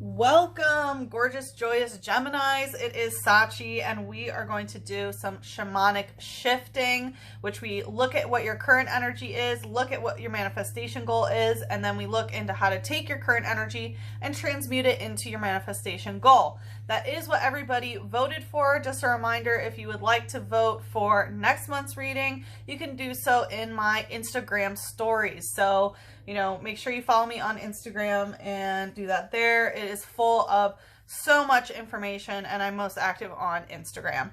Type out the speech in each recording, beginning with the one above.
Welcome, gorgeous, joyous Geminis. It is Sachi, and we are going to do some shamanic shifting, which we look at what your current energy is, look at what your manifestation goal is, and then we look into how to take your current energy and transmute it into your manifestation goal. That is what everybody voted for. Just a reminder, if you would like to vote for next month's reading, you can do so in my Instagram stories. So, make sure you follow me on Instagram and do that there. It is full of so much information, and I'm most active on Instagram.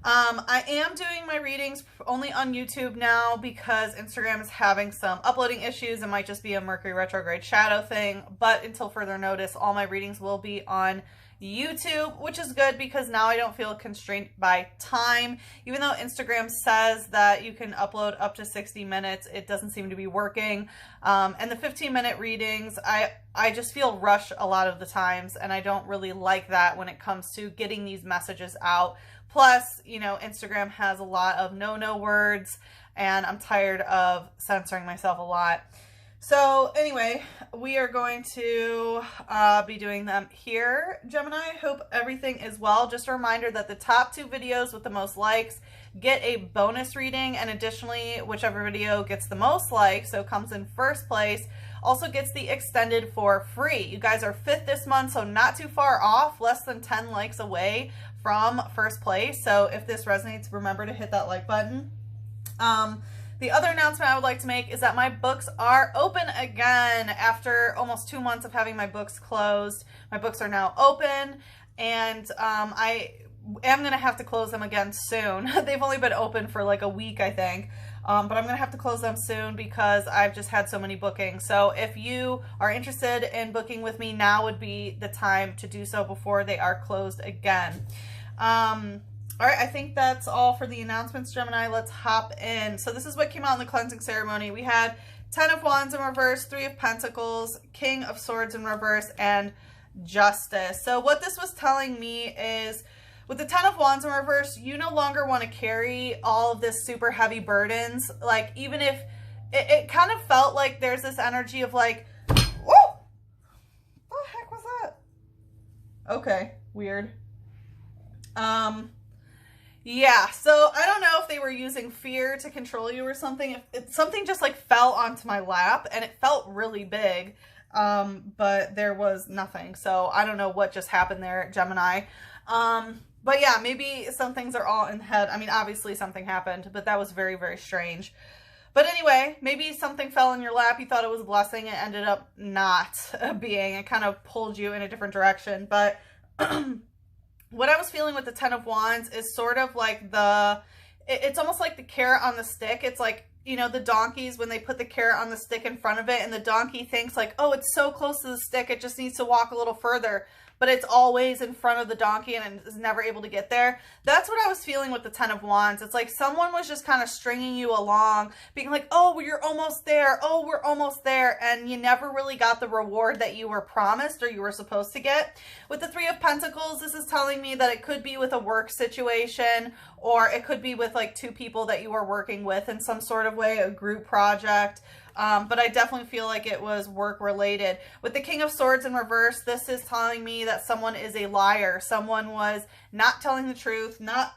I am doing my readings only on YouTube now because Instagram is having some uploading issues. It might just be a Mercury retrograde shadow thing, but until further notice, all my readings will be on YouTube, which is good because now I don't feel constrained by time. Even though Instagram says that you can upload up to 60 minutes, it doesn't seem to be working. And the 15-minute readings, I just feel rushed a lot of the times, and I don't really like that when it comes to getting these messages out. Plus, Instagram has a lot of no words, and I'm tired of censoring myself a lot. So anyway, we are going to be doing them here, Gemini. Hope everything is well. Just a reminder that the top 2 videos with the most likes get a bonus reading, and additionally, whichever video gets the most likes, so comes in first place, also gets the extended for free. You guys are 5th this month, so not too far off, less than 10 likes away from first place. So if this resonates, remember to hit that like button. The other announcement I would like to make is that my books are open again. After almost 2 months of having my books closed, my books are now open, and I am going to have to close them again soon. They've only been open for like a week, I think, but I'm going to have to close them soon because I've just had so many bookings. So if you are interested in booking with me, now would be the time to do so before they are closed again. All right, I think that's all for the announcements, Gemini. Let's hop in. So this is what came out in the cleansing ceremony. We had 10 of Wands in reverse, 3 of Pentacles, King of Swords in reverse, and Justice. So what this was telling me is, with the 10 of Wands in reverse, you no longer want to carry all of this super heavy burdens. Like, even if it kind of felt like there's this energy of like, whoa, what the heck was that? Okay, weird. Yeah, so I don't know if they were using fear to control you or something. Something just like fell onto my lap, and it felt really big, but there was nothing. So I don't know what just happened there, Gemini. But yeah, maybe some things are all in the head. I mean, obviously something happened, but that was very, very strange. But anyway, maybe something fell in your lap. You thought it was a blessing. It ended up not being. It kind of pulled you in a different direction. But what I was feeling with the 10 of Wands is sort of like it's almost like the carrot on the stick. It's like, the donkeys, when they put the carrot on the stick in front of it, and the donkey thinks like, oh, it's so close to the stick, it just needs to walk a little further. But it's always in front of the donkey and is never able to get there. That's what I was feeling with the 10 of Wands. It's like someone was just kind of stringing you along, being like, oh, you're almost there. Oh, we're almost there. And you never really got the reward that you were promised or you were supposed to get. With the 3 of Pentacles, this is telling me that it could be with a work situation, or it could be with like 2 people that you are working with in some sort of way, a group project. But I definitely feel like it was work related. With the King of Swords in reverse, this is telling me that someone is a liar. Someone was not telling the truth, not,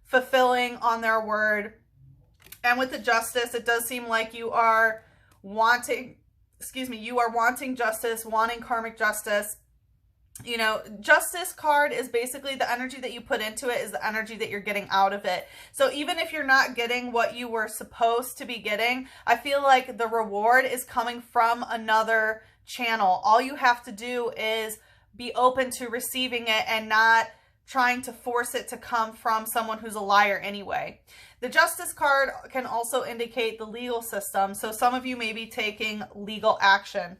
fulfilling on their word. And with the Justice, it does seem like you are wanting justice, wanting karmic justice. Justice card is basically the energy that you put into it is the energy that you're getting out of it. So even if you're not getting what you were supposed to be getting, I feel like the reward is coming from another channel. All you have to do is be open to receiving it and not trying to force it to come from someone who's a liar anyway. The Justice card can also indicate the legal system. So some of you may be taking legal action.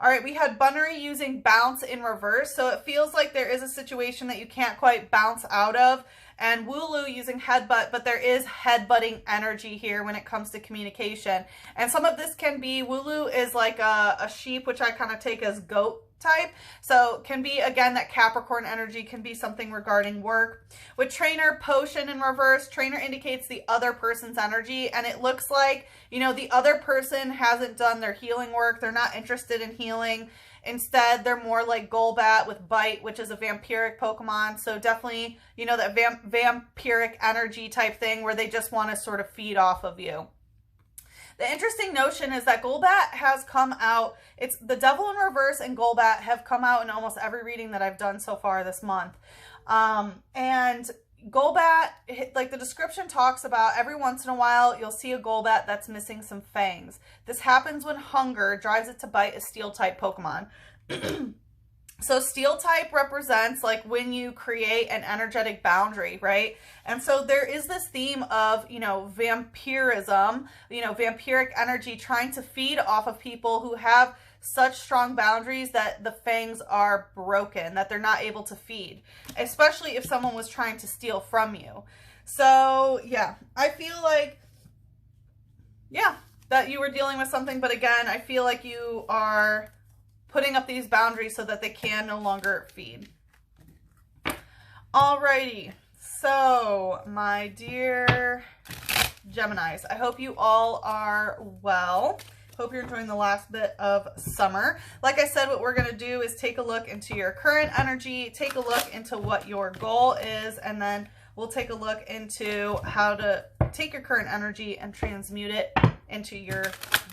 All right, we had Bunnery using bounce in reverse. So it feels like there is a situation that you can't quite bounce out of. And Wooloo using headbutt, but there is headbutting energy here when it comes to communication. And some of this can be, Wooloo is like a sheep, which I kind of take as goat type. So can be, again, that Capricorn energy can be something regarding work. With Trainer, Potion in reverse, Trainer indicates the other person's energy. And it looks like, you know, the other person hasn't done their healing work. They're not interested in healing. Instead, they're more like Golbat with Bite, which is a vampiric Pokemon. So definitely, you know, that vampiric energy type thing where they just want to sort of feed off of you. The interesting notion is that Golbat has come out, it's the Devil in Reverse and Golbat have come out in almost every reading that I've done so far this month. And Golbat, like the description talks about, every once in a while you'll see a Golbat that's missing some fangs. This happens when hunger drives it to bite a steel type Pokemon. So steel type represents like when you create an energetic boundary, right? And so there is this theme of, you know, vampirism, you know, vampiric energy trying to feed off of people who have such strong boundaries that the fangs are broken, that they're not able to feed, especially if someone was trying to steal from you. So yeah, I feel like, yeah, that you were dealing with something, but again, I feel like you are putting up these boundaries so that they can no longer feed. Alrighty, so my dear Geminis, I hope you all are well. Hope you're enjoying the last bit of summer. Like I said, what we're going to do is take a look into your current energy, take a look into what your goal is, and then we'll take a look into how to take your current energy and transmute it into your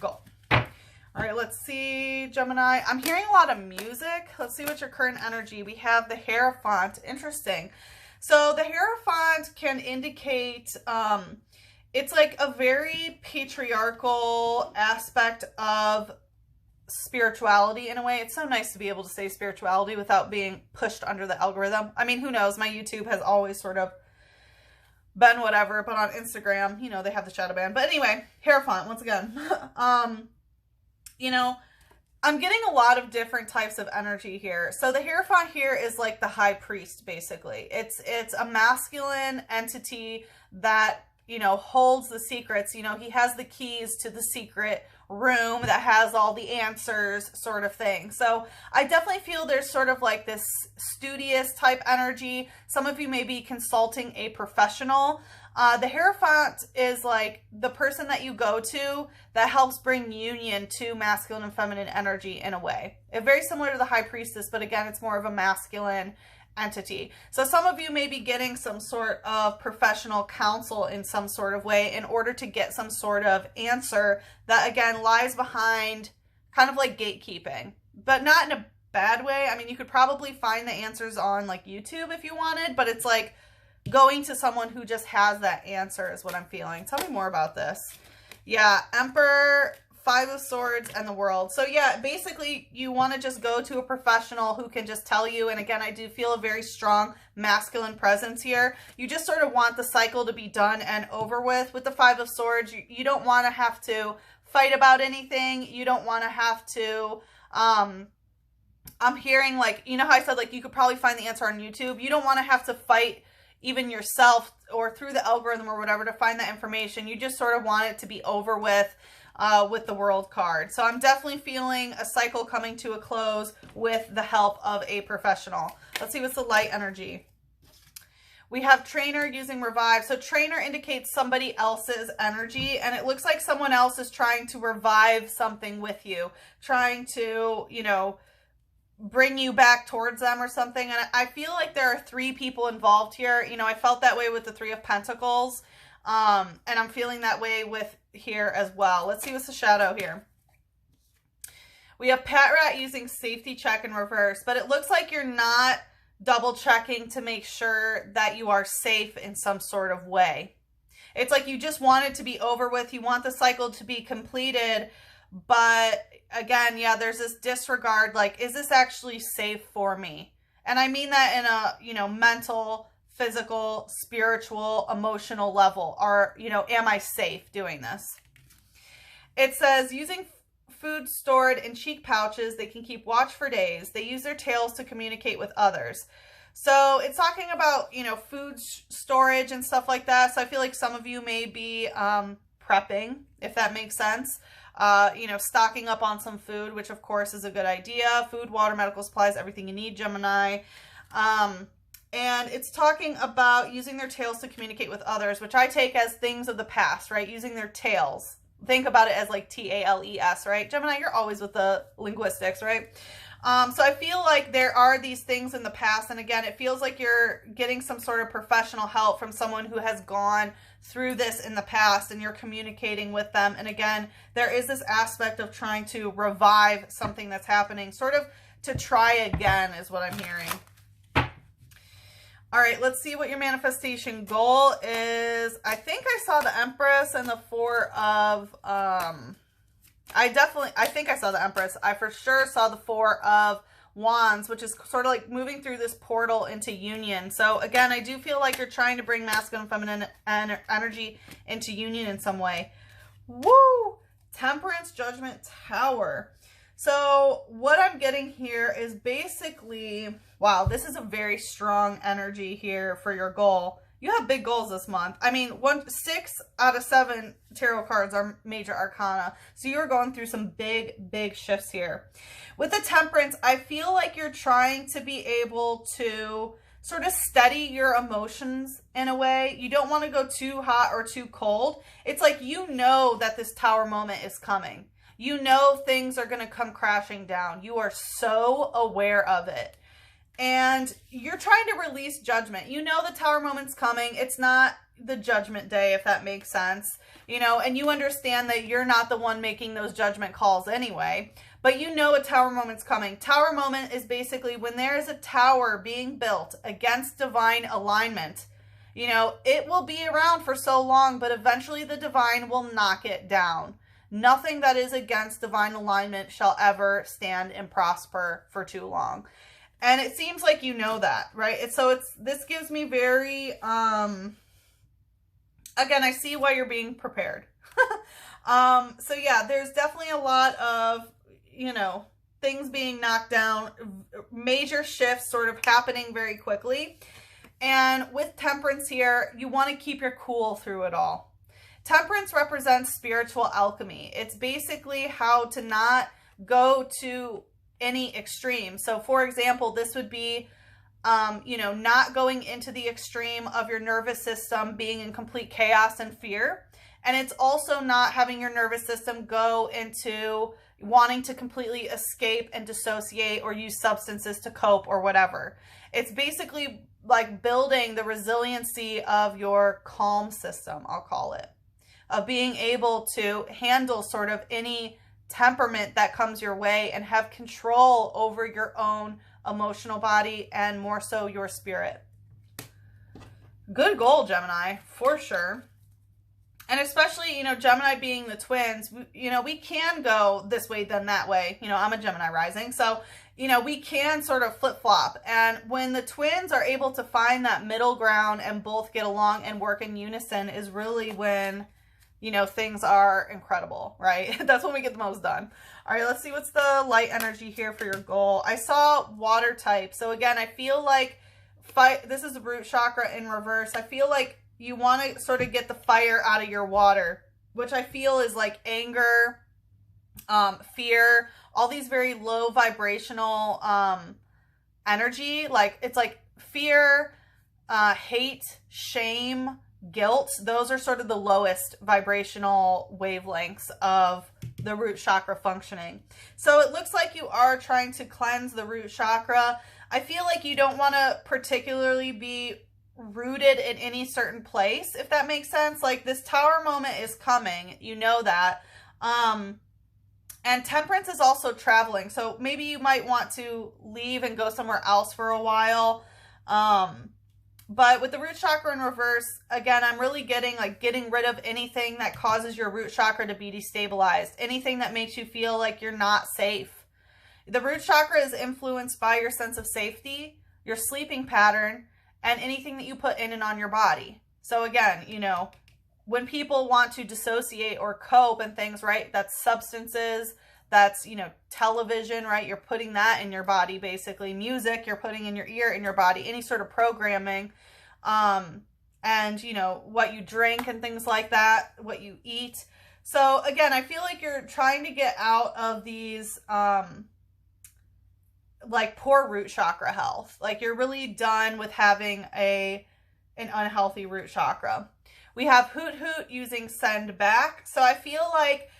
goal. All right, let's see, Gemini. I'm hearing a lot of music. Let's see what's your current energy. We have the Hierophant. Interesting. So the Hierophant can indicate, it's like a very patriarchal aspect of spirituality in a way. It's so nice to be able to say spirituality without being pushed under the algorithm. I mean, who knows? My YouTube has always sort of been whatever, but on Instagram, you know, they have the shadow ban. But anyway, Hierophant, once again. You know, I'm getting a lot of different types of energy here. So the Hierophant here is like the high priest, basically. It's a masculine entity that, you know, holds the secrets. You know, he has the keys to the secret room that has all the answers, sort of thing. So I definitely feel there's sort of like this studious type energy. Some of you may be consulting a professional. The Hierophant is like the person that you go to that helps bring union to masculine and feminine energy in a way. It's very similar to the High Priestess, but again, it's more of a masculine entity. So some of you may be getting some sort of professional counsel in some sort of way in order to get some sort of answer that, again, lies behind kind of like gatekeeping, but not in a bad way. I mean, you could probably find the answers on like YouTube if you wanted, but it's like going to someone who just has that answer is what I'm feeling. Tell me more about this. Yeah, Emperor, Five of Swords, and the World. So yeah, basically you want to just go to a professional who can just tell you. And again, I do feel a very strong masculine presence here. You just sort of want the cycle to be done and over with. With the Five of Swords, you don't want to have to fight about anything. You don't want to have to, I'm hearing like, you know how I said like you could probably find the answer on YouTube. You don't want to have to fight even yourself or through the algorithm or whatever to find that information. You just sort of want it to be over with the World card. So I'm definitely feeling a cycle coming to a close with the help of a professional. Let's see what's the light energy. We have Trainer using Revive. So Trainer indicates somebody else's energy, and it looks like someone else is trying to revive something with you, trying to, you know, bring you back towards them or something. And I feel like there are three people involved here. You know, I felt that way with the Three of Pentacles. And I'm feeling that way with here as well. Let's see what's the shadow here. We have Pat Rat using Safety Check in reverse, but it looks like you're not double checking to make sure that you are safe in some sort of way. It's like you just want it to be over with. You want the cycle to be completed. But again, yeah, there's this disregard, like, is this actually safe for me? And I mean that in a, you know, mental, physical, spiritual, emotional level. Or, you know, am I safe doing this? It says, using food stored in cheek pouches, they can keep watch for days. They use their tails to communicate with others. So it's talking about, you know, food storage and stuff like that. So I feel like some of you may be prepping, if that makes sense. You know, stocking up on some food, which of course is a good idea. Food, water, medical supplies, everything you need, Gemini. And it's talking about using their tails to communicate with others, which I take as things of the past, right? Using their tails. Think about it as like T-A-L-E-S, right? Gemini, you're always with the linguistics, right? So I feel like there are these things in the past, and again, it feels like you're getting some sort of professional help from someone who has gone through this in the past, and you're communicating with them. And again, there is this aspect of trying to revive something that's happening, sort of to try again is what I'm hearing. All right, let's see what your manifestation goal is. I think I saw the Empress and the Four of... I think I saw the Empress. I for sure saw the Four of Wands, which is sort of like moving through this portal into union. So again, I do feel like you're trying to bring masculine and feminine energy into union in some way. Woo! Temperance, Judgment, Tower. So what I'm getting here is basically, wow, this is a very strong energy here for your goal. You have big goals this month. I mean, 6 out of 7 tarot cards are major arcana. So you're going through some big shifts here. With the Temperance, I feel like you're trying to be able to sort of steady your emotions in a way. You don't want to go too hot or too cold. It's like you know that this Tower moment is coming. You know things are going to come crashing down. You are so aware of it. And you're trying to release judgment. You know the Tower moment's coming. It's not the judgment day, if that makes sense. You know, and you understand that you're not the one making those judgment calls anyway. But you know a Tower moment's coming. Tower moment is basically when there is a tower being built against divine alignment. You know, it will be around for so long, but eventually the divine will knock it down. Nothing that is against divine alignment shall ever stand and prosper for too long. And it seems like you know that, right? This gives me very, again, I see why you're being prepared. So yeah, there's definitely a lot of, you know, things being knocked down, major shifts sort of happening very quickly. And with Temperance here, you want to keep your cool through it all. Temperance represents spiritual alchemy. It's basically how to not go to any extreme. So for example, this would be, you know, not going into the extreme of your nervous system being in complete chaos and fear. And it's also not having your nervous system go into wanting to completely escape and dissociate or use substances to cope or whatever. It's basically like building the resiliency of your calm system, I'll call it, of being able to handle sort of any temperament that comes your way and have control over your own emotional body and more so your spirit. Good goal, Gemini, for sure. And especially, you know, Gemini being the twins, you know, we can go this way then that way. You know, I'm a Gemini rising, so, you know, we can sort of flip-flop. And when the twins are able to find that middle ground and both get along and work in unison is really when, you know, things are incredible, right? That's when we get the most done. All right, let's see what's the light energy here for your goal. I saw water type. So again, I feel like this is the root chakra in reverse. I feel like you want to sort of get the fire out of your water, which I feel is like anger, fear, all these very low vibrational energy. Like it's like fear, hate, shame, guilt. Those are sort of the lowest vibrational wavelengths of the root chakra functioning. So it looks like you are trying to cleanse the root chakra. I feel like you don't want to particularly be rooted in any certain place, if that makes sense. Like this Tower moment is coming, you know that. And Temperance is also traveling. So maybe you might want to leave and go somewhere else for a while. But with the root chakra in reverse, again, I'm really getting rid of anything that causes your root chakra to be destabilized. Anything that makes you feel like you're not safe. The root chakra is influenced by your sense of safety, your sleeping pattern, and anything that you put in and on your body. So again, you know, when people want to dissociate or cope and things, right, that's substances, that's, you know, television, right? You're putting that in your body, basically. Music, you're putting in your ear, in your body, any sort of programming. And, you know, what you drink and things like that, what you eat. So again, I feel like you're trying to get out of these, like poor root chakra health. Like you're really done with having an unhealthy root chakra. We have Hoot Hoot using Send Back. So I feel like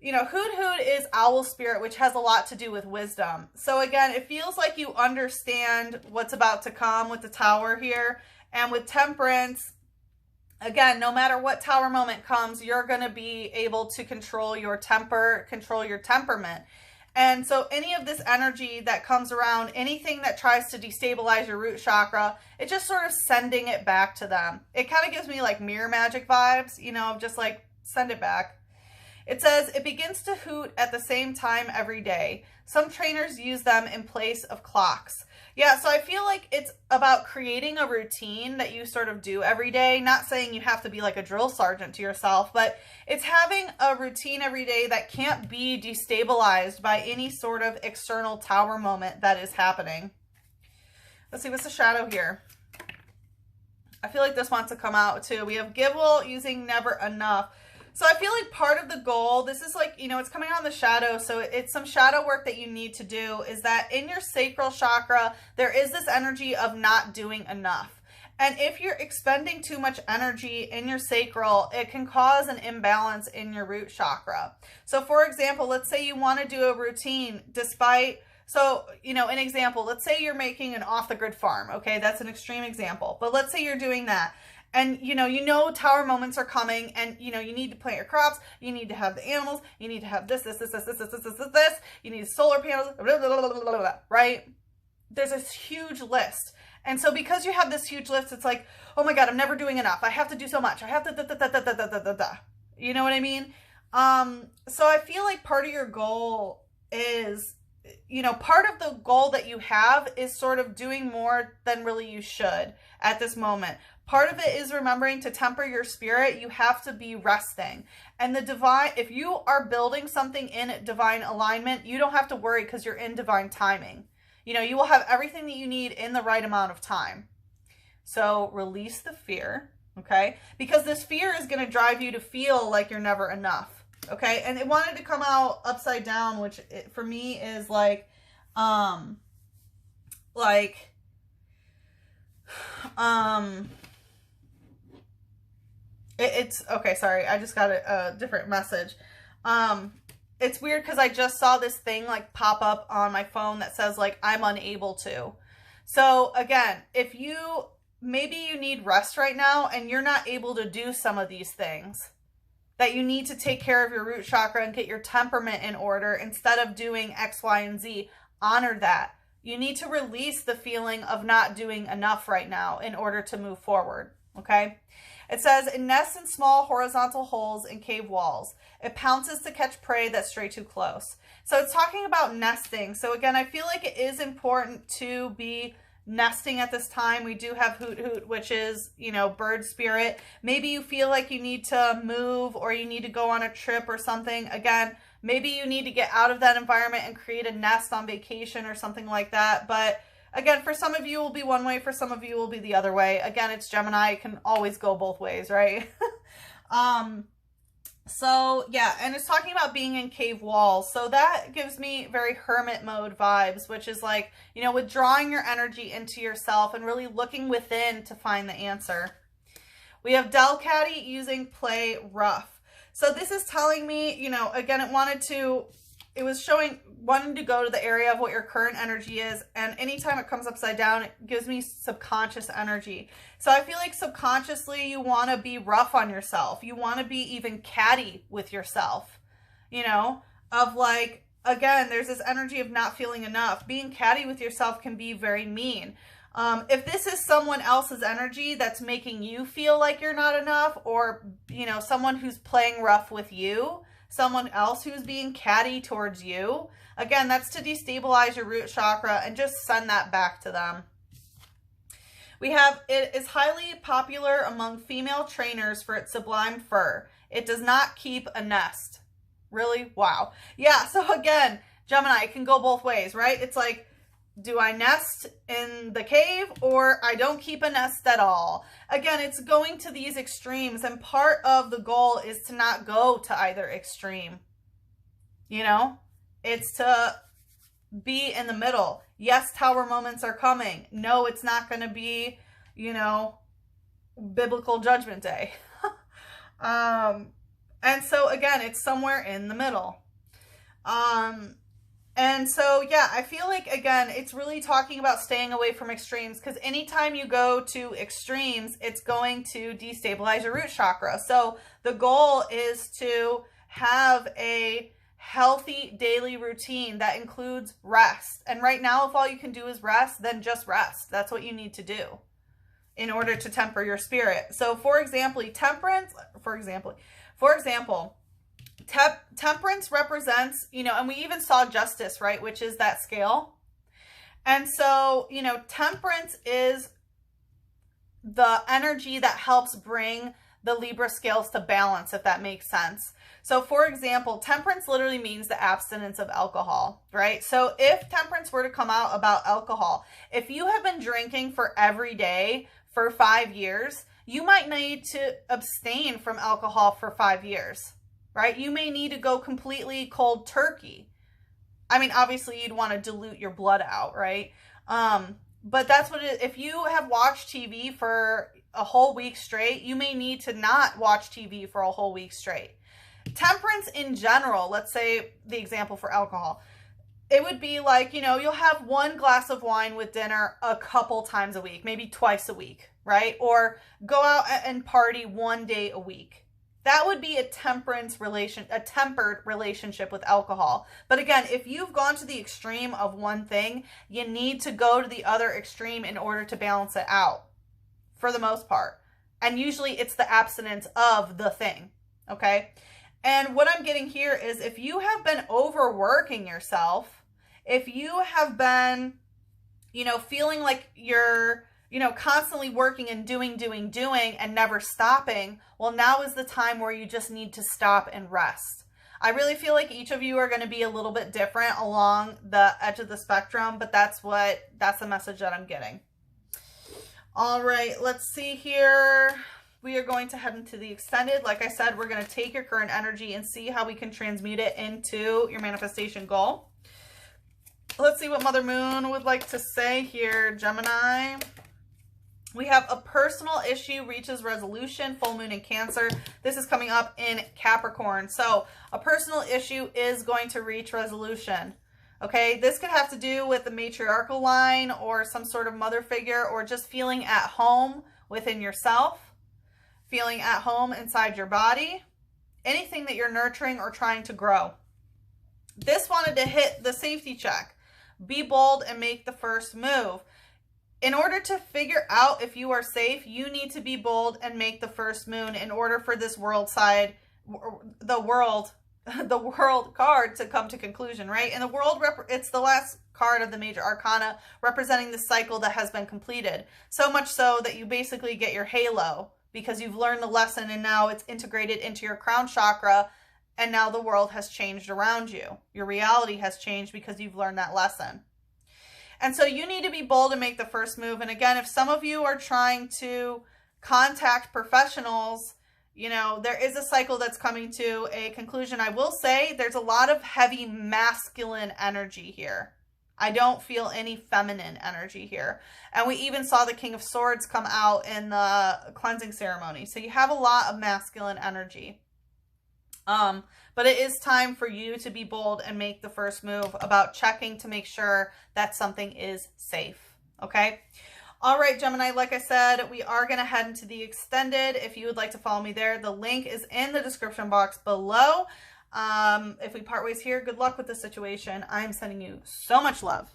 you know, Hoot Hoot is owl spirit, which has a lot to do with wisdom. So again, it feels like you understand what's about to come with the Tower here. And with Temperance, again, no matter what Tower moment comes, you're going to be able to control your temper, control your temperament. And so any of this energy that comes around, anything that tries to destabilize your root chakra, it's just sort of sending it back to them. It kind of gives me like mirror magic vibes, you know, just like send it back. It says, it begins to hoot at the same time every day. Some trainers use them in place of clocks. Yeah, so I feel like it's about creating a routine that you sort of do every day. Not saying you have to be like a drill sergeant to yourself, but it's having a routine every day that can't be destabilized by any sort of external Tower moment that is happening. Let's see, what's the shadow here? I feel like this wants to come out too. We have Gibble using never enough. So I feel like part of the goal, this is like, you know, it's coming out in the shadow, so it's some shadow work that you need to do, is that in your sacral chakra, there is this energy of not doing enough. And if you're expending too much energy in your sacral, it can cause an imbalance in your root chakra. So for example, let's say you want to do a routine despite, so, you know, an example, let's say you're making an off-the-grid farm, okay? That's an extreme example, but let's say you're doing that. And, you know, Tower moments are coming, and, you know, you need to plant your crops, you need to have the animals, you need to have this, you need solar panels, blah, blah, blah, blah, blah, blah, right? There's this huge list. And so because you have this huge list, it's like, oh my God, I'm never doing enough. I have to do so much. I have to, you know what I mean? So I feel like part of your goal is, you know, part of the goal that you have is sort of doing more than really you should at this moment. Part of it is remembering to temper your spirit. You have to be resting. And the divine, if you are building something in divine alignment, you don't have to worry because you're in divine timing. You know, you will have everything that you need in the right amount of time. So release the fear, okay? Because this fear is going to drive you to feel like you're never enough, okay? And it wanted to come out upside down, which for me is like, it's okay. Sorry. I just got a different message. It's weird because I just saw this thing like pop up on my phone that says like, I'm unable to. So again, if maybe you need rest right now and you're not able to do some of these things, that you need to take care of your root chakra and get your temperament in order instead of doing X, Y, and Z, honor that. You need to release the feeling of not doing enough right now in order to move forward. Okay. It says, it nests in small horizontal holes in cave walls. It pounces to catch prey that stray too close. So it's talking about nesting. So again, I feel like it is important to be nesting at this time. We do have Hoot Hoot, which is, you know, bird spirit. Maybe you feel like you need to move or you need to go on a trip or something. Again, maybe you need to get out of that environment and create a nest on vacation or something like that. But again, for some of you it will be one way, for some of you it will be the other way. Again, it's Gemini, it can always go both ways, right? So yeah, and it's talking about being in cave walls. So that gives me very hermit mode vibes, which is like, you know, withdrawing your energy into yourself and really looking within to find the answer. We have Delcatty using play rough. So this is telling me, you know, again, it was showing wanting to go to the area of what your current energy is. And anytime it comes upside down, it gives me subconscious energy. So I feel like subconsciously you want to be rough on yourself. You want to be even catty with yourself, you know, of like, again, there's this energy of not feeling enough. Being catty with yourself can be very mean. If this is someone else's energy that's making you feel like you're not enough, or, you know, someone who's playing rough with you, someone else who's being catty towards you, again, that's to destabilize your root chakra and just send that back to them. We have, it is highly popular among female trainers for its sublime fur. It does not keep a nest. Really? Wow. Yeah, so again, Gemini, it can go both ways, right? It's like, do I nest in the cave or I don't keep a nest at all? Again, it's going to these extremes, and part of the goal is to not go to either extreme. You know, it's to be in the middle. Yes, tower moments are coming. No, it's not going to be, you know, biblical judgment day. And so again, it's somewhere in the middle. And so, yeah, I feel like, again, it's really talking about staying away from extremes, because anytime you go to extremes, it's going to destabilize your root chakra. So the goal is to have a healthy daily routine that includes rest. And right now, if all you can do is rest, then just rest. That's what you need to do in order to temper your spirit. So for example, temperance represents, and we even saw justice, right? Which is that scale. And so, temperance is the energy that helps bring the Libra scales to balance, if that makes sense. So for example, temperance literally means the abstinence of alcohol, right? So if temperance were to come out about alcohol, if you have been drinking for every day for 5 years, you might need to abstain from alcohol for 5 years. Right? You may need to go completely cold turkey. I mean, obviously you'd want to dilute your blood out, right? But that's what it is. If you have watched TV for a whole week straight, you may need to not watch TV for a whole week straight. Temperance in general, let's say the example for alcohol, it would be like, you'll have 1 glass of wine with dinner a couple times a week, maybe twice a week, right? Or go out and party 1 day a week. That would be a tempered relationship with alcohol. But again, if you've gone to the extreme of one thing, you need to go to the other extreme in order to balance it out, for the most part. And usually it's the abstinence of the thing, okay? And what I'm getting here is, if you have been overworking yourself, if you have been, feeling like you're constantly working and doing and never stopping, well, now is the time where you just need to stop and rest. I really feel like each of you are going to be a little bit different along the edge of the spectrum, but that's the message that I'm getting. All right, let's see here. We are going to head into the extended. Like I said, we're going to take your current energy and see how we can transmute it into your manifestation goal. Let's see what Mother Moon would like to say here, Gemini. We have a personal issue reaches resolution, full moon in Cancer. This is coming up in Capricorn. So a personal issue is going to reach resolution. Okay, this could have to do with the matriarchal line or some sort of mother figure, or just feeling at home within yourself, feeling at home inside your body, anything that you're nurturing or trying to grow. This wanted to hit the safety check. Be bold and make the first move. In order to figure out if you are safe, you need to be bold and make the first move in order for this the world card to come to conclusion, right? And the world, it's the last card of the major arcana, representing the cycle that has been completed. So much so that you basically get your halo, because you've learned the lesson and now it's integrated into your crown chakra, and now the world has changed around you. Your reality has changed because you've learned that lesson. And so you need to be bold and make the first move. And again, if some of you are trying to contact professionals, there is a cycle that's coming to a conclusion. I will say there's a lot of heavy masculine energy here. I don't feel any feminine energy here. And we even saw the King of Swords come out in the cleansing ceremony. So you have a lot of masculine energy. But it is time for you to be bold and make the first move about checking to make sure that something is safe. Okay. All right, Gemini, like I said, we are going to head into the extended. If you would like to follow me there, the link is in the description box below. If we part ways here, good luck with the situation. I'm sending you so much love.